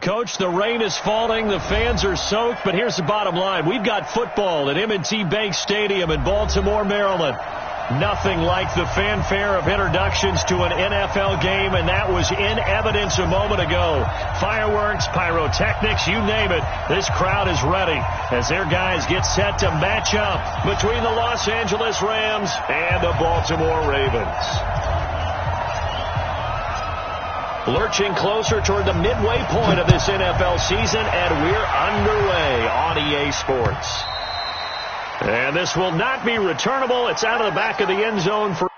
Coach, the rain is falling, the fans are soaked, but here's the bottom line. We've got football at M&T Bank Stadium in Baltimore, Maryland. Nothing like the fanfare of introductions to an NFL game, and that was in evidence a moment ago. Fireworks, pyrotechnics, you name it. This crowd is ready as their guys get set to match up between the Los Angeles Rams and the Baltimore Ravens. Lurching closer toward the midway point of this NFL season, and we're underway on EA Sports. And this will not be returnable. It's out of the back of the end zone for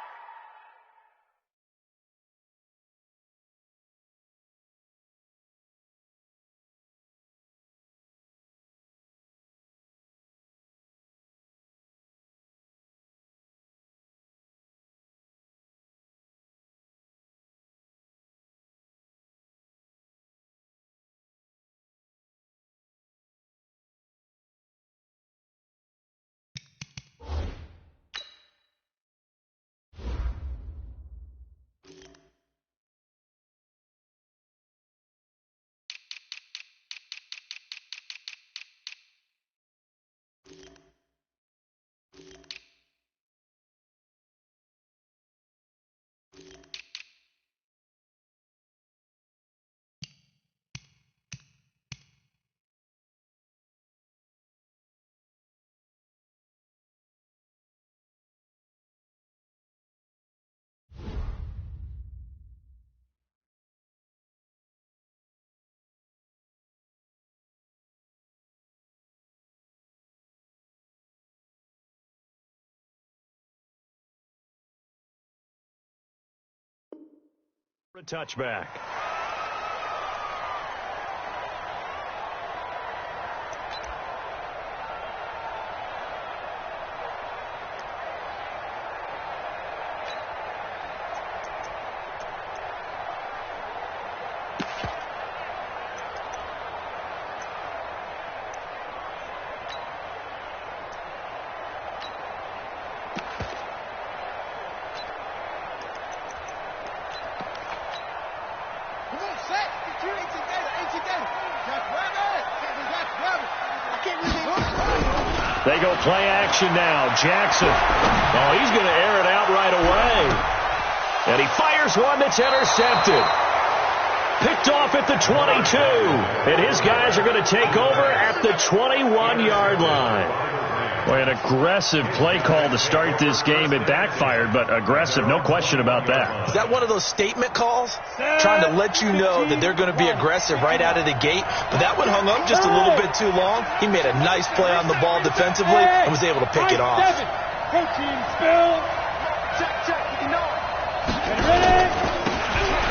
a touchback. They go play action now. Jackson. Oh, he's going to air it out right away. And he fires one that's intercepted. Picked off at the 22. And his guys are going to take over at the 21-yard line. Boy, an aggressive play call to start this game. It backfired, but aggressive, no question about that. Is that one of those statement calls? Trying to let you know that they're going to be aggressive right out of the gate. But that one hung up just a little bit too long. He made a nice play on the ball defensively and was able to pick it off.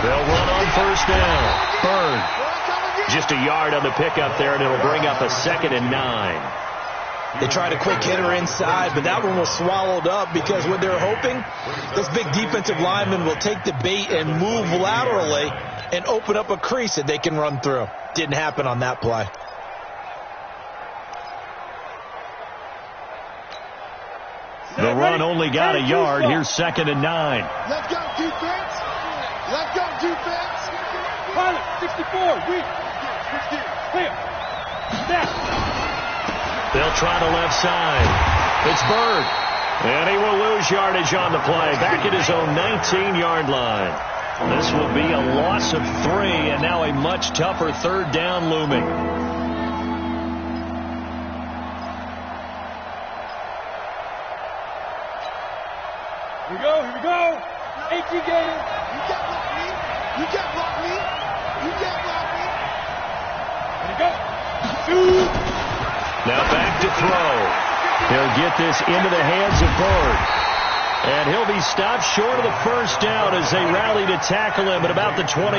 They'll run on first down. Bird. Just a yard on the pickup there, and it'll bring up a 2nd and 9. They tried a quick hitter inside, but that one was swallowed up because what they're hoping, those big defensive linemen will take the bait and move laterally and open up a crease that they can run through. Didn't happen on that play. The run only got a yard. Here's 2nd and 9. Let's go, defense. Let's go, defense. Pilot, 64. Weak. Clear. Snap. They'll try the left side. It's Bird. And he will lose yardage on the play. Back at his own 19-yard line. This will be a loss of 3, and now a much tougher 3rd down looming. Here we go. 18 Gators. You can't block me. You can't block me. You can't block me. Here we go. Shoot. Now back to throw. He'll get this into the hands of Bird. And he'll be stopped short of the first down as they rally to tackle him at about the 28.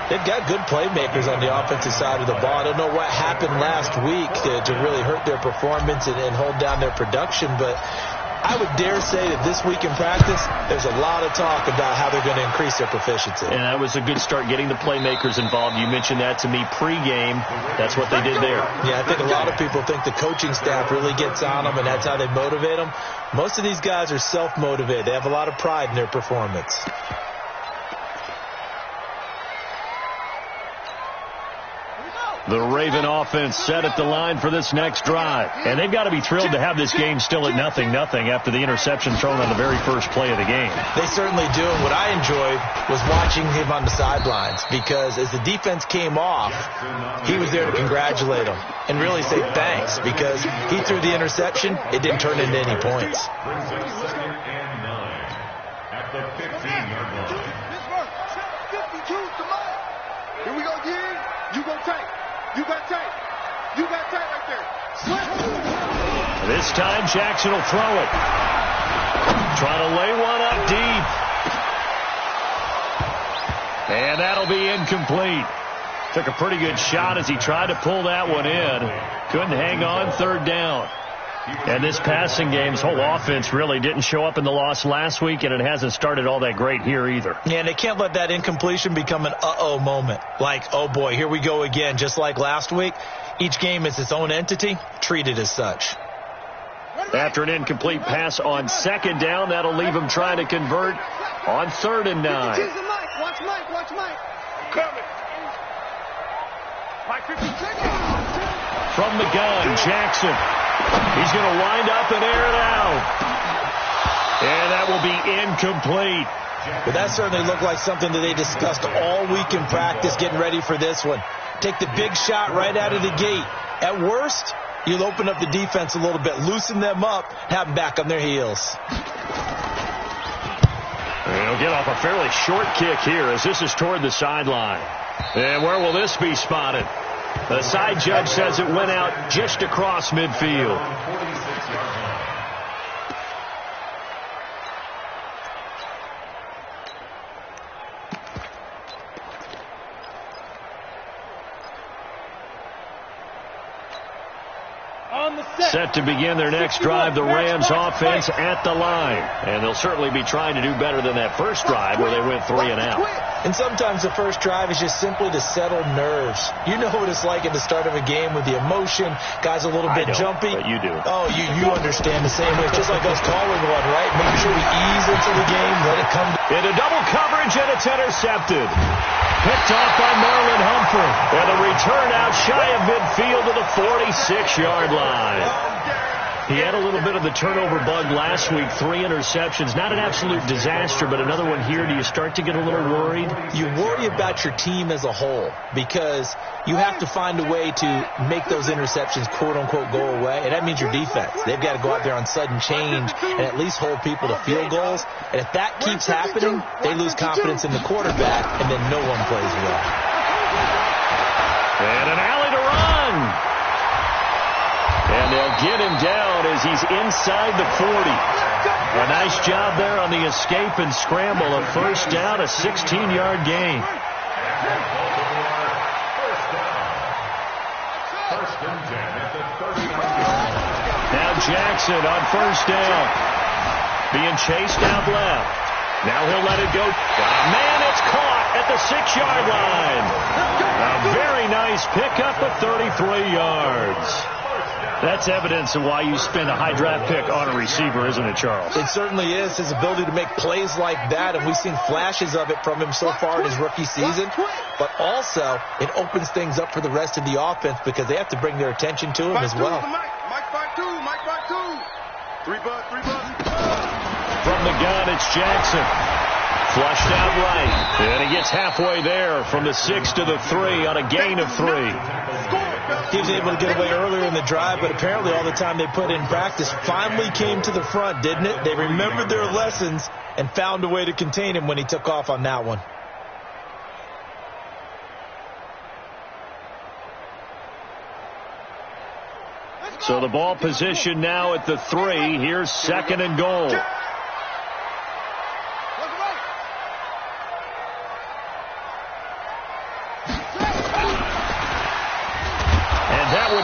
They've got good playmakers on the offensive side of the ball. I don't know what happened last week to really hurt their performance and hold down their production, but I would dare say that this week in practice, there's a lot of talk about how they're going to increase their proficiency. And that was a good start, getting the playmakers involved. You mentioned that to me pregame. That's what they did there. Yeah, I think a lot of people think the coaching staff really gets on them, and that's how they motivate them. Most of these guys are self-motivated. They have a lot of pride in their performance. The Raven offense set at the line for this next drive. And they've got to be thrilled to have this game still at 0-0 after the interception thrown on the very first play of the game. They certainly do. And what I enjoyed was watching him on the sidelines, because as the defense came off, he was there to congratulate them and really say thanks, because he threw the interception. It didn't turn into any points. At the 15-yard line. Here we go again. You go tight. You got tight. You got tight right there. Slip. This time Jackson will throw it. Trying to lay one up deep. And that'll be incomplete. Took a pretty good shot as he tried to pull that one in. Couldn't hang on, third down. And this passing game's whole offense really didn't show up in the loss last week, and it hasn't started all that great here either. Yeah, and they can't let that incompletion become an uh-oh moment. Like, oh boy, here we go again, just like last week. Each game is its own entity, treated as such. After an incomplete pass on second down, that'll leave him trying to convert on 3rd and 9. Watch Mike. Watch Mike. Coming. Mike 50. From the gun, Jackson. He's going to wind up and air it out. And that will be incomplete. But that certainly looked like something that they discussed all week in practice getting ready for this one. Take the big shot right out of the gate. At worst, you'll open up the defense a little bit, loosen them up, have them back on their heels. And he'll get off a fairly short kick here as this is toward the sideline. And where will this be spotted? The side judge says it went out just across midfield. Set to begin their next drive, the Rams offense at the line. And they'll certainly be trying to do better than that first drive where they went 3 and out. And sometimes the first drive is just simply to settle nerves. You know what it's like at the start of a game with the emotion, guys a little bit jumpy. But you do. Oh, you understand the same way. It's just like us calling one, right? Making sure we ease into the game, let it come. Into double coverage, and it's intercepted. Picked off by Marlon Humphrey. And a return out shy of midfield to the 46-yard line. He had a little bit of the turnover bug last week, 3 interceptions. Not an absolute disaster, but another one here. Do you start to get a little worried? You worry about your team as a whole because you have to find a way to make those interceptions, quote-unquote, go away. And that means your defense. They've got to go out there on sudden change and at least hold people to field goals. And if that keeps happening, they lose confidence in the quarterback, and then no one plays well. And an alley to run. And they'll get him down as he's inside the 40. A nice job there on the escape and scramble. A first down, a 16-yard gain. Now Jackson on first down. Being chased out left. Now he'll let it go. Man, it's caught at the 6-yard line. A very nice pickup of 33 yards. That's evidence of why you spend a high draft pick on a receiver, isn't it, Charles? It certainly is. His ability to make plays like that, and we've seen flashes of it from him so far in his rookie season. But also, it opens things up for the rest of the offense because they have to bring their attention to him as well. Mike 5-2. Mike 5-2. 3 bucks. From the gun, it's Jackson. Flushed out right. And he gets halfway there from the 6 to the 3 on a gain of 3. He was able to get away earlier in the drive, but apparently all the time they put in practice finally came to the front, didn't it? They remembered their lessons and found a way to contain him when he took off on that one. So the ball position now at the 3. Here's 2nd and goal.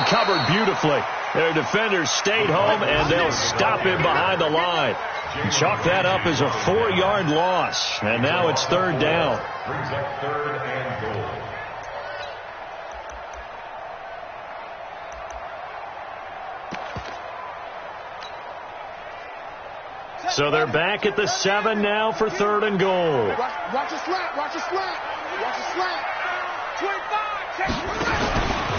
Covered beautifully. Their defenders stayed home, and they'll stop him behind the line. Chalk that up as a 4-yard loss, and now it's 3rd down. Brings up 3rd and goal. So they're back at the 7 now for 3rd and goal. Watch a slant. 25.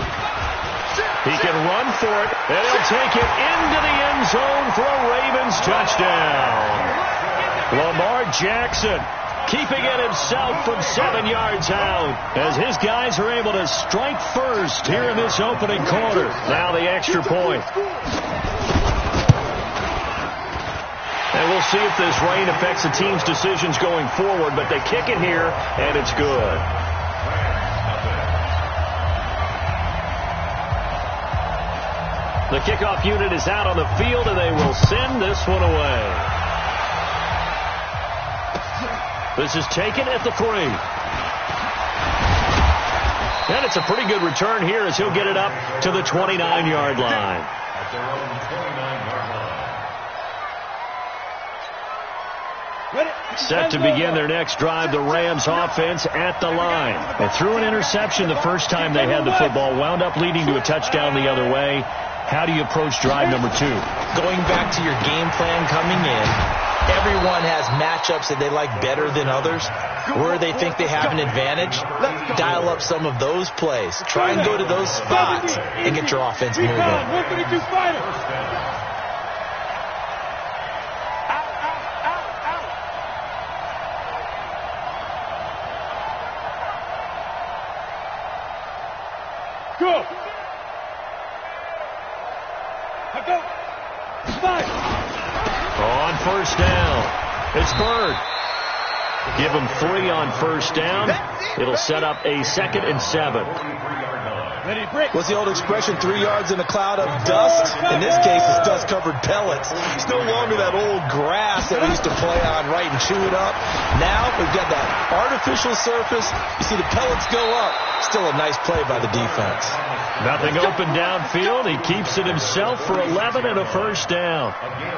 He can run for it, and he'll take it into the end zone for a Ravens touchdown. Lamar Jackson keeping it himself from 7 yards out as his guys are able to strike first here in this opening quarter. Now the extra point. And we'll see if this rain affects the team's decisions going forward, but they kick it here, and it's good. The kickoff unit is out on the field, and they will send this one away. This is taken at the 3. And it's a pretty good return here as he'll get it up to the 29-yard line. At their own 29-yard line. Set to begin their next drive, the Rams offense at the line. And threw an interception the first time they had the football, wound up leading to a touchdown the other way. How do you approach drive number 2? Going back to your game plan coming in, everyone has matchups that they like better than others. Where they think they have an advantage, dial up some of those plays. Try and go to those spots and get your offense moving. 132 fighter. Go. Go. Five. On first down, it's Bird. Give him 3 on first down. It'll set up a 2nd and 7. What's the old expression, 3 yards in a cloud of dust? In this case, it's dust-covered pellets. It's no longer that old grass that we used to play on, right, and chew it up. Now we've got that artificial surface. You see the pellets go up. Still a nice play by the defense. Nothing open downfield. He keeps it himself for 11 and a first down.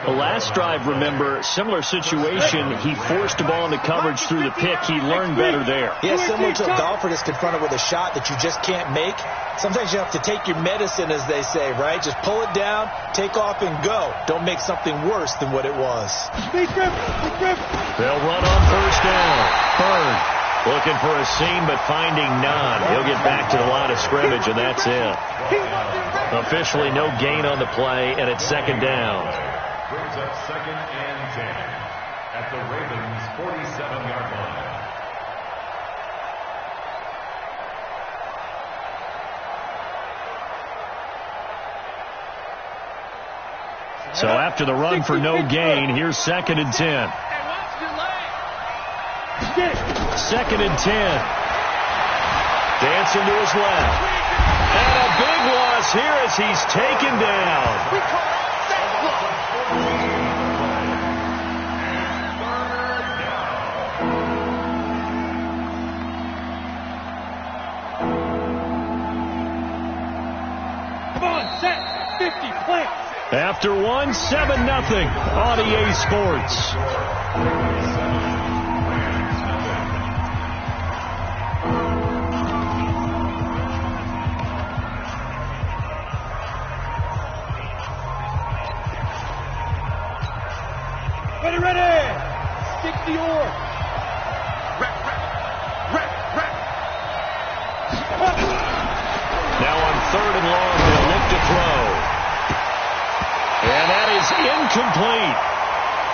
The last drive, remember, similar situation. He forced the ball into coverage through the pick. He learned better there. Yeah, similar to a golfer that's confronted with a shot that you just can't make. Sometimes you have to take your medicine, as they say, right? Just pull it down, take off, and go. Don't make something worse than what it was. They'll run on first down. Bird looking for a seam, but finding none. He'll get back to the line of scrimmage, and that's it. Officially no gain on the play, and it's 2nd down. Brings up 2nd and 10 at the Ravens' 47-yard line. So after the run for no gain, here's 2nd and 10. 2nd and 10. Dancing to his left. And a big loss here as he's taken down. Come on, set. 50, play. After 1, 7-0 on EA Sports. Ready. Stick the oar. Now on 3rd and long, they'll look to throw. And that is incomplete.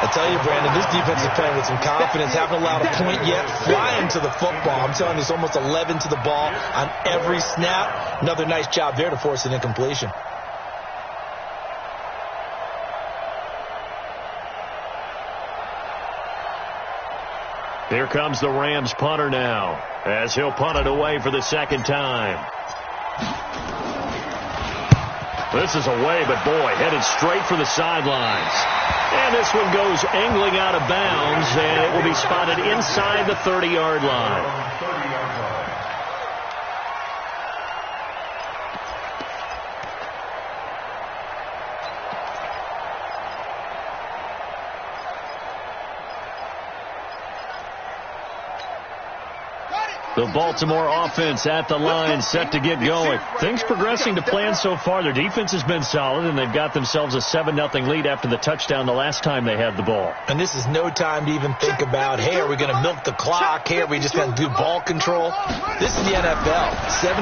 I tell you, Brandon, this defense is playing with some confidence. Haven't allowed a point yet. Flying to the football. I'm telling you, it's almost 11 to the ball on every snap. Another nice job there to force an incompletion. Here comes the Rams punter now, as he'll punt it away for the 2nd time. This is away, but boy, headed straight for the sidelines. And this one goes angling out of bounds, and it will be spotted inside the 30-yard line. The Baltimore offense at the line, set to get going. Things progressing to plan so far. Their defense has been solid, and they've got themselves a 7-0 lead after the touchdown the last time they had the ball. And this is no time to even think about, hey, are we going to milk the clock? Hey, are we just going to do ball control? This is the NFL. 7-0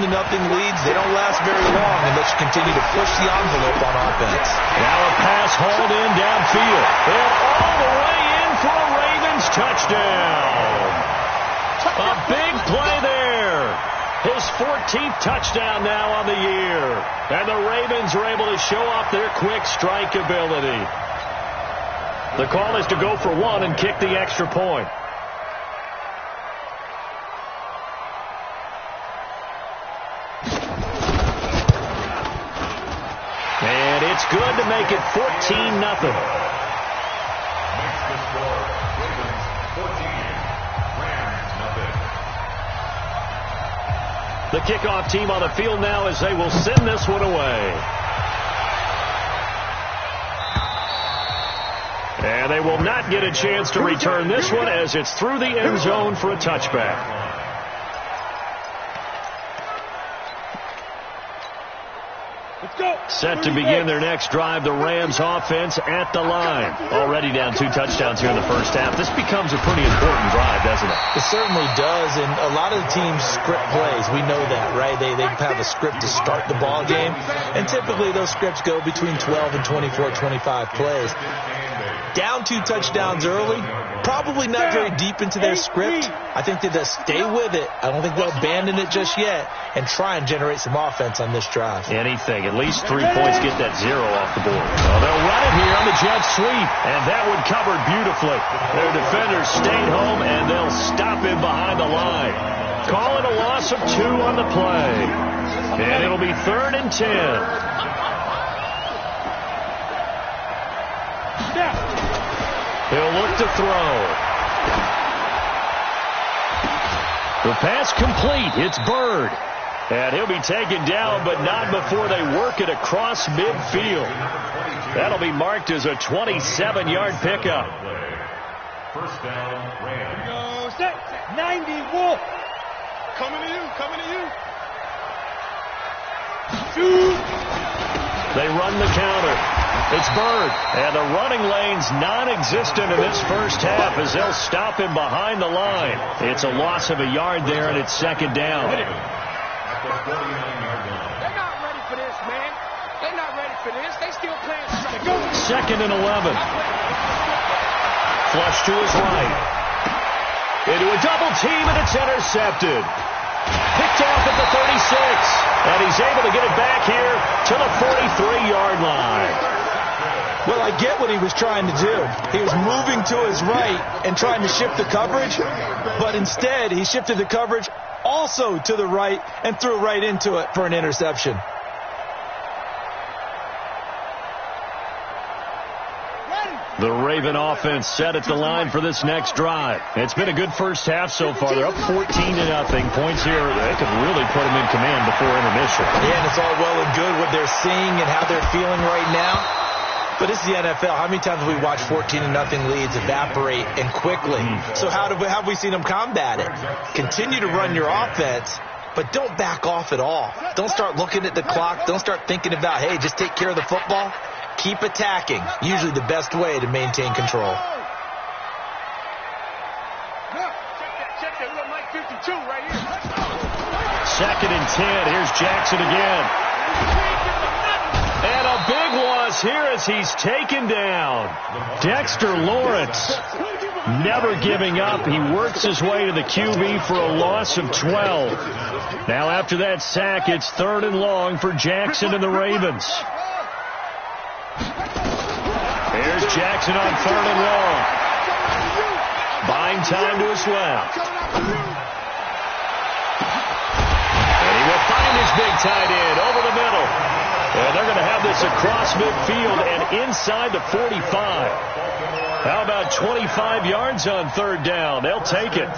leads, they don't last very long unless you continue to push the envelope on offense. Now a pass hauled in downfield. And all the way in for a Ravens touchdown. A big play there. His 14th touchdown now on the year. And the Ravens are able to show off their quick strike ability. The call is to go for one and kick the extra point. And it's good to make it 14-0. The kickoff team on the field now as they will send this one away. And they will not get a chance to return this one as it's through the end zone for a touchback. Set to begin their next drive, the Rams offense at the line. Already down 2 touchdowns here in the first half. This becomes a pretty important drive, doesn't it? It certainly does, and a lot of the teams script plays. We know that, right? They have a script to start the ball game, and typically those scripts go between 12 and 24, 25 plays. Down 2 touchdowns early, probably not very deep into their script. I think they'll just stay with it. I don't think they'll abandon it just yet and try and generate some offense on this drive. Anything. At least 3 points, get that 0 off the board. Well, they'll run it here on the jet sweep, and that one covered beautifully. Their defenders stayed home, and they'll stop him behind the line. Call it a loss of 2 on the play. And it'll be 3rd and 10. He'll look to throw. The pass complete. It's Bird. And he'll be taken down, but not before they work it across midfield. That'll be marked as a 27-yard pickup. First down, Rams. Go set. 90 Wolf. Coming to you. Coming to you. Shoot. They run the counter. It's Bird. And the running lane's non-existent in this first half as they'll stop him behind the line. It's a loss of a yard there, and it's 2nd down. At the 49-yard line. They're not ready for this, man. They're not ready for this. They still playing straight. 2nd and 11. Flush to his right. Into a double team, and it's intercepted. Picked off at the 36. And he's able to get it back here to the 43-yard line. Well, I get what he was trying to do. He was moving to his right and trying to shift the coverage, but instead he shifted the coverage also to the right and threw right into it for an interception. The Raven offense set at the line for this next drive. It's been a good first half so far. They're up 14-0. Points here, they could really put them in command before intermission. Yeah, and it's all well and good what they're seeing and how they're feeling right now. But this is the NFL. How many times have we watched 14-0 leads evaporate and quickly? So how have we seen them combat it? Continue to run your offense, but don't back off at all. Don't start looking at the clock. Don't start thinking about, hey, just take care of the football. Keep attacking. Usually the best way to maintain control. Check that little Mike 52 right here. 2nd and 10. Here's Jackson again. And a big loss here as he's taken down. Dexter Lawrence never giving up. He works his way to the QB for a loss of 12. Now after that sack, it's 3rd and long for Jackson and the Ravens. Here's Jackson on 3rd and long. Buying time to his left. And he will find his big tight end over the middle. And they're going to have this across midfield and inside the 45. How about 25 yards on 3rd down? They'll take it.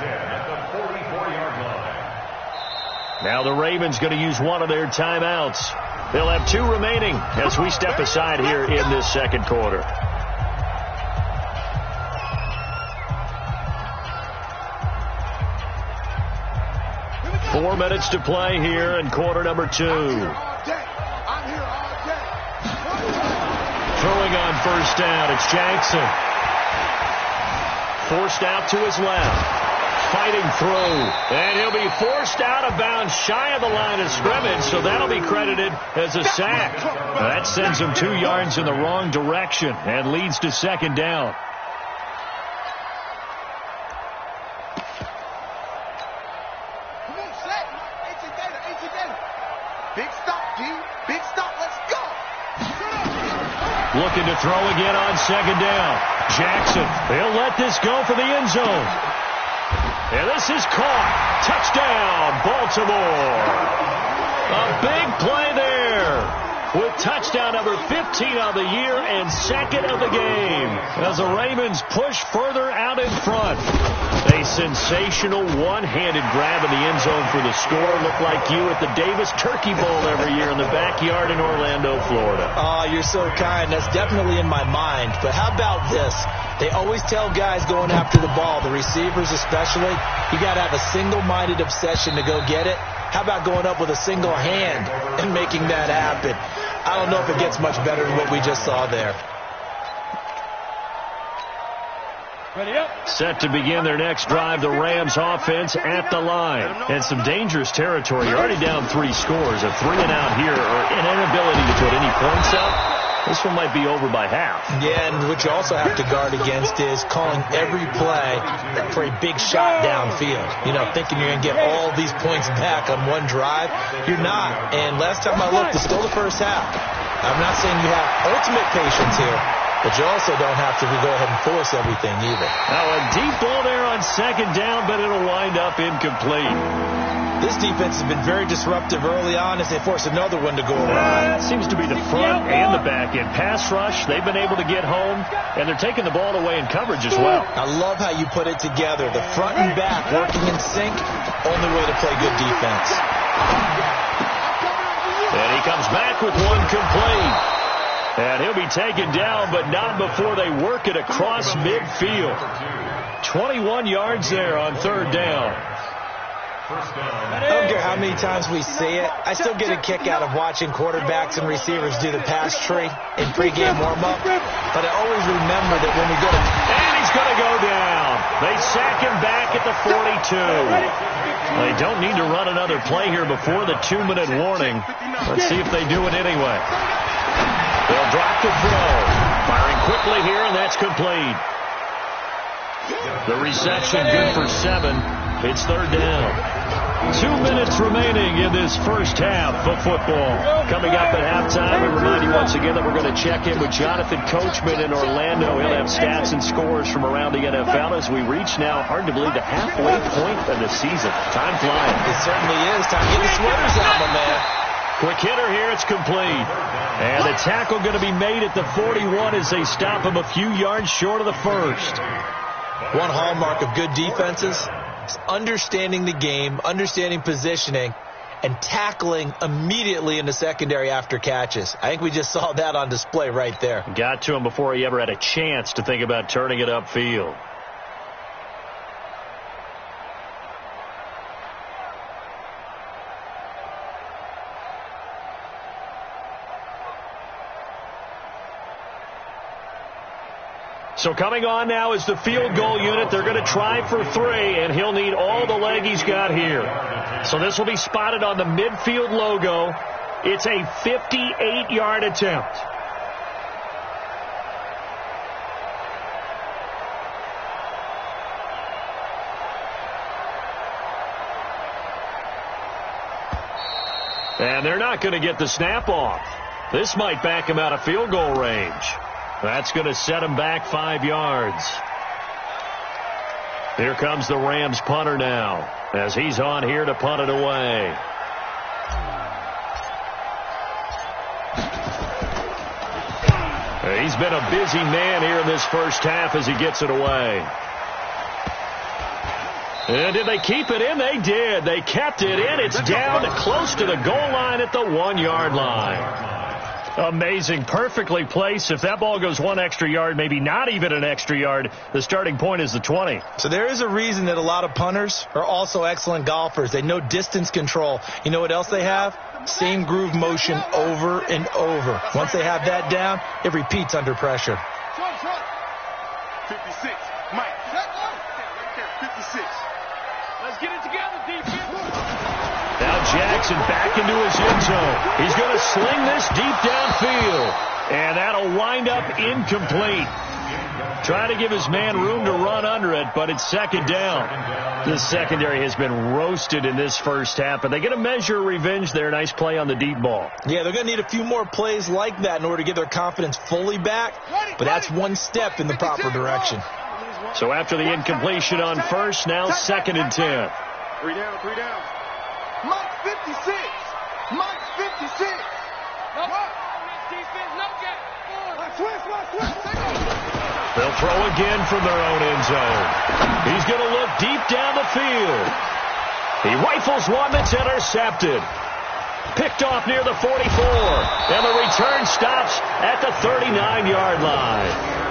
Now the Ravens going to use one of their timeouts. They'll have 2 remaining as we step aside here in this 2nd quarter. 4 minutes to play here in quarter number 2. I'm here all day. Throwing on first down, it's Jackson. Forced out to his left. Fighting through. And he'll be forced out of bounds shy of the line of scrimmage, so that'll be credited as a sack. That sends him 2 yards in the wrong direction and leads to second down. Come on, set. Big stop, G. Big stop. Let's go. Looking to throw again on second down. Jackson, he'll let this go for the end zone. And this is caught. Touchdown, Baltimore. A big play there with touchdown number 15 of the year and second of the game as the Ravens push further out in front. A sensational one-handed grab in the end zone for the score. Looked like you at the Davis Turkey Bowl every year in the backyard in Orlando, Florida. Oh, you're so kind. That's definitely in my mind. But how about this? They always tell guys going after the ball, the receivers especially, you got to have a single-minded obsession to go get it. How about going up with a single hand and making that happen? I don't know if it gets much better than what we just saw there. Ready up. Set to begin their next drive, the Rams offense at the line. And some dangerous territory. You're already down 3 scores. A 3-and-out here or an inability to put any points up. This one might be over by half. Yeah, and what you also have to guard against is calling every play for a big shot downfield. You know, thinking you're going to get all these points back on one drive. You're not. And last time I looked, it's still the first half. I'm not saying you have ultimate patience here, but you also don't have to go ahead and force everything either. Now a deep ball there on second down, but it'll wind up incomplete. This defense has been very disruptive early on as they force another one to go awry. Seems to be the front and the back end. Pass rush, they've been able to get home, and they're taking the ball away in coverage as well. I love how you put it together. The front and back working in sync, only way to play good defense. And he comes back with one complete. And he'll be taken down, but not before they work it across midfield. 21 yards there on third down. I don't care how many times we see it. I still get a kick out of watching quarterbacks and receivers do the pass tree in pregame warm-up. But I always remember that when we go to... And he's going to go down. They sack him back at the 42. They don't need to run another play here before the 2-minute warning. Let's see if they do it anyway. They'll drop the throw. Firing quickly here, and that's complete. The reception good for 7. It's third down. 2 minutes remaining in this first half of football. Coming up at halftime, we remind you once again that we're going to check in with Jonathan Coachman in Orlando. He'll have stats and scores from around the NFL as we reach now, hard to believe, the halfway point of the season. Time flying. It certainly is. Time to get the sweaters out, my man. Quick hitter here, it's complete. And the tackle going to be made at the 41 as they stop him a few yards short of the first. One hallmark of good defenses is understanding the game, understanding positioning, and tackling immediately in the secondary after catches. I think we just saw that on display right there. Got to him before he ever had a chance to think about turning it upfield. So coming on now is the field goal unit. They're going to try for 3, and he'll need all the leg he's got here. So this will be spotted on the midfield logo. It's a 58-yard attempt. And they're not going to get the snap off. This might back him out of field goal range. That's going to set him back 5 yards. Here comes the Rams punter now as he's on here to punt it away. He's been a busy man here in this first half as he gets it away. And did they keep it in? They did. They kept it in. It's down close to the goal line at the 1-yard line. Amazing. Perfectly placed. If that ball goes one extra yard, maybe not even an extra yard, the starting point is the 20. So there is a reason that a lot of punters are also excellent golfers. They know distance control. You know what else they have? Same groove motion over and over. Once they have that down, it repeats under pressure. 56. Mike. 56. Let's get it together, defense. Now Jackson back into his end zone. He's going to sling this deep downfield. And that'll wind up incomplete. Trying to give his man room to run under it, but it's second down. The secondary has been roasted in this first half, but they get a measure of revenge there. Nice play on the deep ball. Yeah, they're going to need a few more plays like that in order to get their confidence fully back, but that's one step in the proper direction. So after the incompletion on first, now second and 10. 3 down, 3 down. Mike 56. Mike 56. No. Defense, no gap. Switch. They'll throw again from their own end zone. He's going to look deep down the field. He rifles one that's intercepted. Picked off near the 44. And the return stops at the 39-yard line.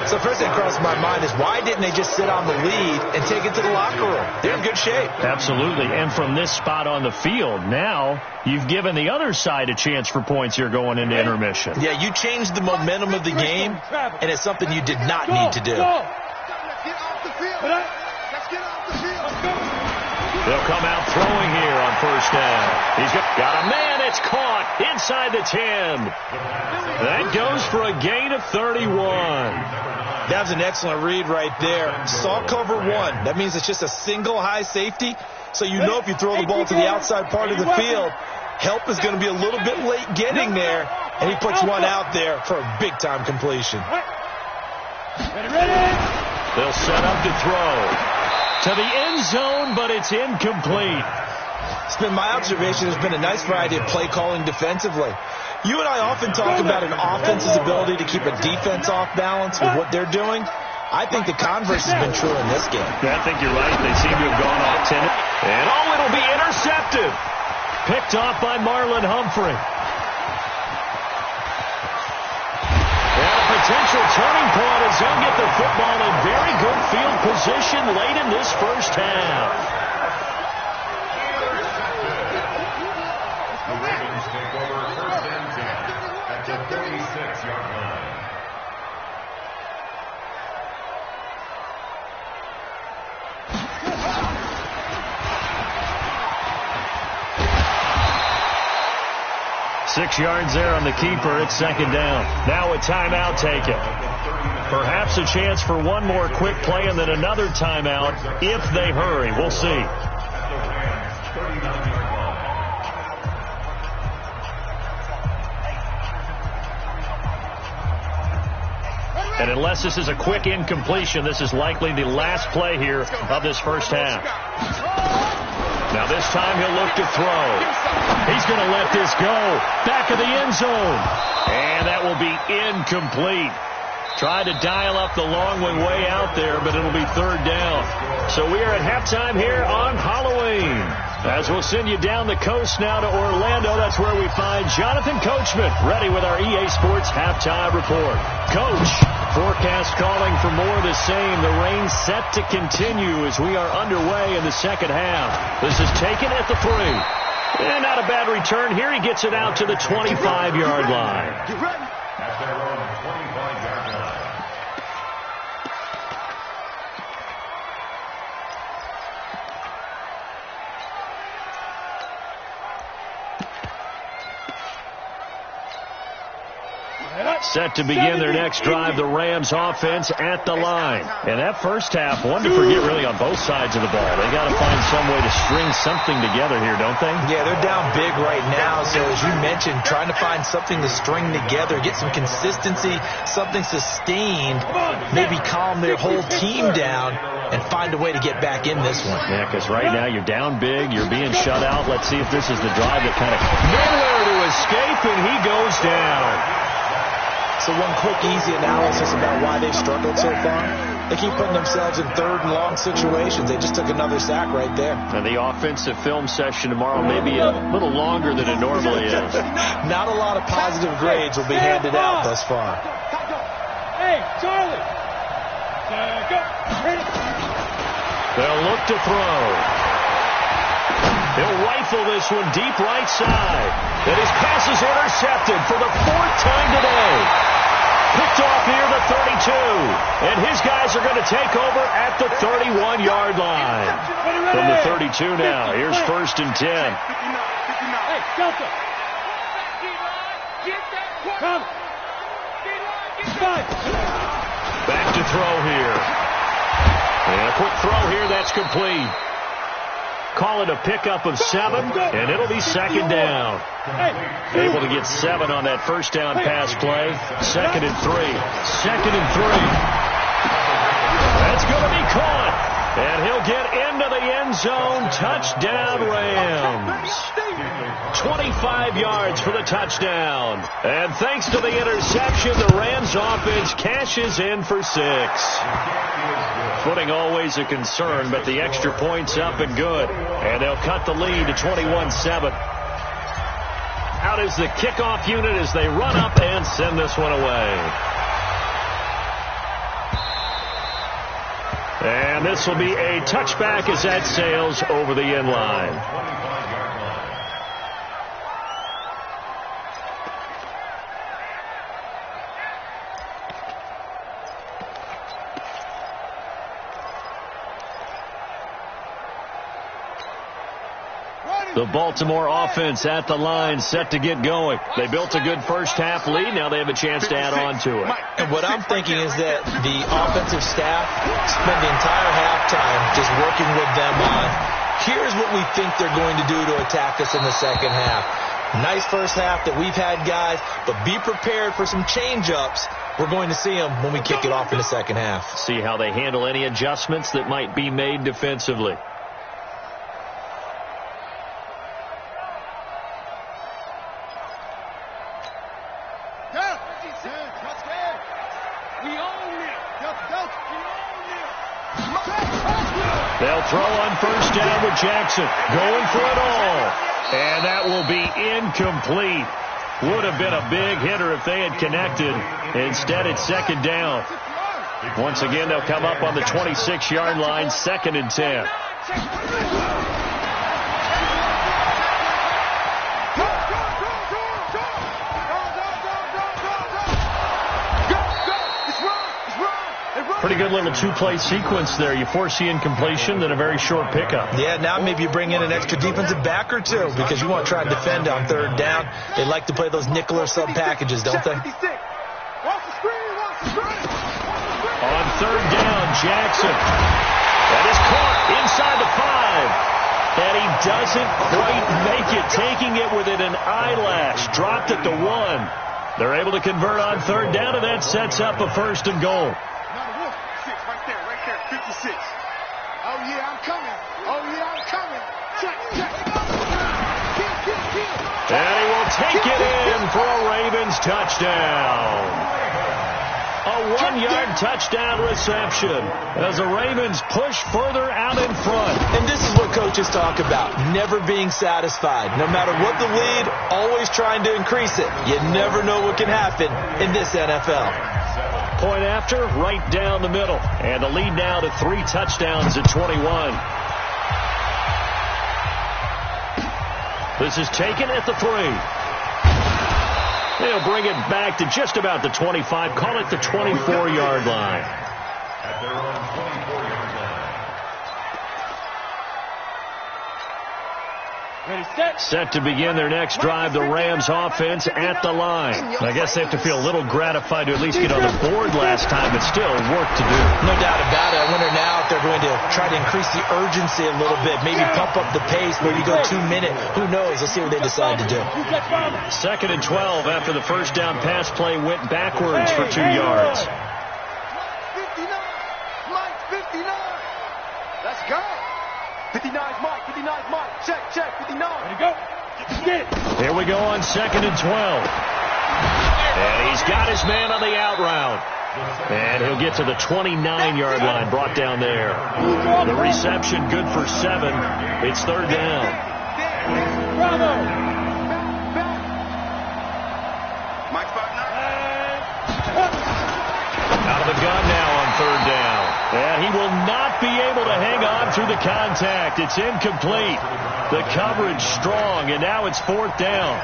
So first thing crosses my mind is why didn't they just sit on the lead and take it to the locker room? They're in good shape. Absolutely. And from this spot on the field, now you've given the other side a chance for points here going into intermission. Yeah, you changed the momentum of the game, and it's something you did not need to do. Let's get off the field. Let's get off the field. They'll come out throwing here on first down. He's got a man. It's caught inside the 10. That goes for a gain of 31. That was an excellent read right there. Saw cover one. That means it's just a single high safety. So you know if you throw the ball to the outside part of the field, help is going to be a little bit late getting there. And he puts one out there for a big-time completion. They'll set up to throw to the end zone, but it's incomplete. It's been my observation there's been a nice variety of play calling defensively. You and I often talk about an offense's ability to keep a defense off balance with what they're doing. I think the converse has been true in this game. I think you're right. They seem to have gone off 10. And it'll be intercepted. Picked off by Marlon Humphrey. And a potential turning point as they'll get the football in very good field position late in this first half. The Ravens take over first and 10 at the 36-yard line. Six yards there on the keeper. It's second down. Now a timeout taken. Perhaps a chance for one more quick play and then another timeout if they hurry. We'll see. And unless this is a quick incompletion, this is likely the last play here of this first half. Now this time he'll look to throw. He's going to let this go. Back of the end zone. And that will be incomplete. Tried to dial up the long way out there, but it'll be third down. So we are at halftime here on Halloween. As we'll send you down the coast now to Orlando, that's where we find Jonathan Coachman ready with our EA Sports Halftime Report. Coach, forecast calling for more of the same. The rain set to continue as we are underway in the second half. This is taken at the 3. And not a bad return here. He gets it out to the 25-yard line. Get ready. At their own 25-yard line. Set to begin their next drive, the Rams offense at the line. And that first half, one to forget really on both sides of the ball. They got to find some way to string something together here, don't they? Yeah, they're down big right now. So as you mentioned, trying to find something to string together, get some consistency, something sustained, maybe calm their whole team down and find a way to get back in this one. Yeah, because right now you're down big, you're being shut out. Let's see if this is the drive that kind of nowhere to escape, and he goes down. So one quick, easy analysis about why they've struggled so far. They keep putting themselves in third and long situations. They just took another sack right there. And the offensive film session tomorrow may be a little longer than it normally is. Not a lot of positive grades will be handed out thus far. Hey, Charlie. Go. They'll look to throw. He'll rifle this one deep right side. And his pass is intercepted for the 4th time today. Picked off near the 32. And his guys are going to take over at the 31-yard line. From the 32 now. Here's 1st and 10. Hey, Delta. Come. Back to throw here. And a quick throw here that's complete. Call it a pickup of 7, and it'll be 2nd down. Able to get 7 on that first down pass play. 2nd and 3. 2nd and 3. That's going to be caught. And he'll get into the end zone. Touchdown, Rams. 25 yards for the touchdown. And thanks to the interception, the Rams offense cashes in for 6. Footing always a concern, but the extra point's up and good. And they'll cut the lead to 21-7. Out is the kickoff unit as they run up and send this one away. And this will be a touchback as that sails over the end line. The Baltimore offense at the line, set to get going. They built a good first-half lead. Now they have a chance to add on to it. And what I'm thinking is that the offensive staff spent the entire halftime just working with them on, here's what we think they're going to do to attack us in the second half. Nice first half that we've had, guys, but be prepared for some change-ups. We're going to see them when we kick it off in the second half. See how they handle any adjustments that might be made defensively. They'll throw on first down with Jackson. Going for it all. And that will be incomplete. Would have been a big hitter if they had connected. Instead, it's 2nd down. Once again, they'll come up on the 26-yard line, 2nd and 10. Pretty good little two-play sequence there. You force the incompletion, then a very short pickup. Yeah, now maybe you bring in an extra defensive back or two because you want to try and defend on 3rd down. They like to play those nickel or sub packages, don't they? On 3rd down, Jackson. That is caught inside the 5. And he doesn't quite make it, taking it within an eyelash. Dropped it to 1. They're able to convert on 3rd down, and that sets up a 1st and goal. Oh, yeah, I'm coming. Oh, yeah, I'm coming. Check. And he will take it in for a Ravens touchdown. A 1-yard touchdown reception as the Ravens push further out in front. And this is what coaches talk about, never being satisfied. No matter what the lead, always trying to increase it. You never know what can happen in this NFL. Point after, right down the middle. And the lead now to 3 touchdowns at 21. This is taken at the 3. They'll bring it back to just about the 25. Call it the 24-yard line. At their own 24-yard line. Set to begin their next drive, the Rams offense at the line. I guess they have to feel a little gratified to at least get on the board last time, but still work to do. No doubt about it. I wonder now if they're going to try to increase the urgency a little bit, maybe pump up the pace, maybe go 2-minute. Who knows? Let's see what they decide to do. 2nd and 12 after the first down pass play went backwards for 2 yards. 59. Mike, 59. Let's go. 59's Mike. 59's Mike. Check. 59. Ready to go. Get it. Here we go on 2nd and 12. And he's got his man on the out route. And he'll get to the 29-yard line, brought down there. The reception good for 7. It's third down. Bravo. Out of the gun now on third down. And he will not be able to hang on through the contact. It's incomplete. The coverage strong, and now it's fourth down.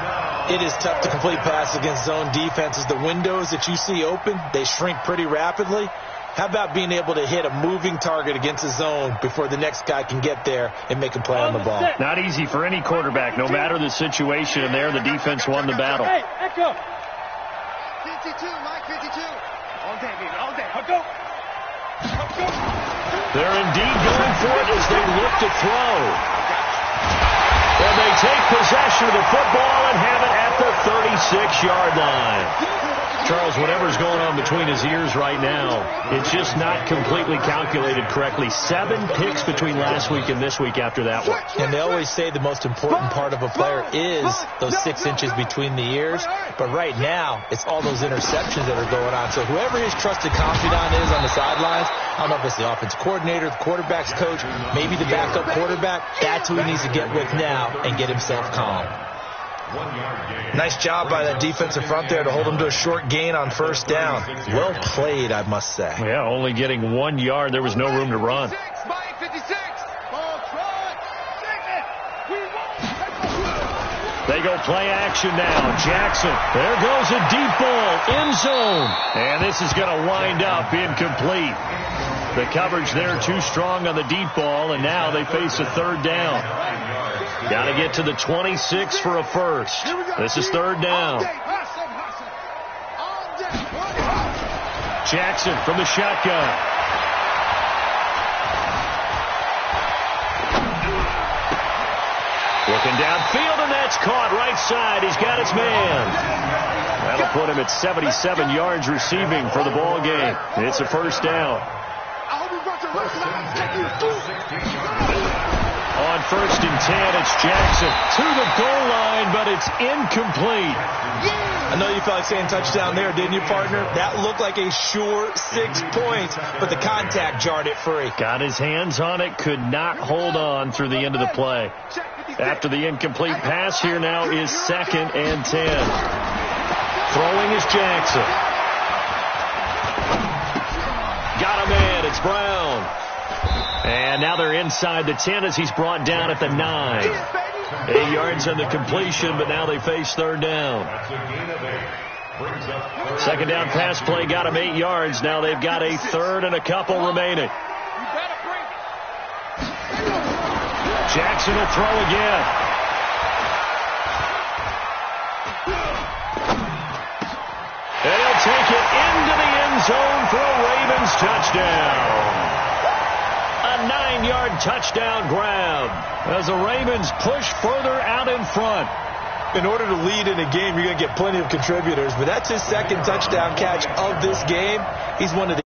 It is tough to complete passes against zone defenses. The windows that you see open, they shrink pretty rapidly. How about being able to hit a moving target against a zone before the next guy can get there and make a play on the ball? Not easy for any quarterback, no matter the situation. And there, the defense won the battle. Hey, echo. 52, Mike, 52. All day, baby, all day. I'll go. They're indeed going for it as they look to throw. And they take possession of the football and have it at the 36-yard line. Charles, whatever's going on between his ears right now, it's just not completely calculated correctly. 7 picks between last week and this week after that one. And they always say the most important part of a player is those 6 inches between the ears. But right now, it's all those interceptions that are going on. So whoever his trusted confidant is on the sidelines, I don't know if it's the offensive coordinator, the quarterback's coach, maybe the backup quarterback, that's who he needs to get with now and get himself calm. Nice job by that defensive front there to hold him to a short gain on first down. Well played, I must say. Yeah, only getting 1 yard. There was no room to run. They go play action now. Jackson. There goes a deep ball. End zone. And this is going to wind up incomplete. The coverage there too strong on the deep ball, and now they face a third down. Got to get to the 26 for a first. This is third down. Jackson from the shotgun. Looking downfield, and that's caught right side. He's got his man. That'll put him at 77 yards receiving for the ball game. It's a first down. On first and 10, it's Jackson to the goal line, but it's incomplete. I know you felt like saying touchdown there, didn't you, partner? That looked like a sure 6 points, but the contact jarred it free. Got his hands on it, could not hold on through the end of the play. After the incomplete pass, here now is second and 10. Throwing is Jackson. Got a man, it's Brown. And now they're inside the 10 as he's brought down at the 9. 8 yards on the completion, but now they face third down. Second down pass play got him 8 yards. Now they've got a third and a couple remaining. Jackson will throw again. And he'll take it into the end zone for a Ravens touchdown. A 9-yard touchdown grab as the Ravens push further out in front. In order to lead in a game, you're going to get plenty of contributors, but that's his second touchdown catch of this game. He's one of the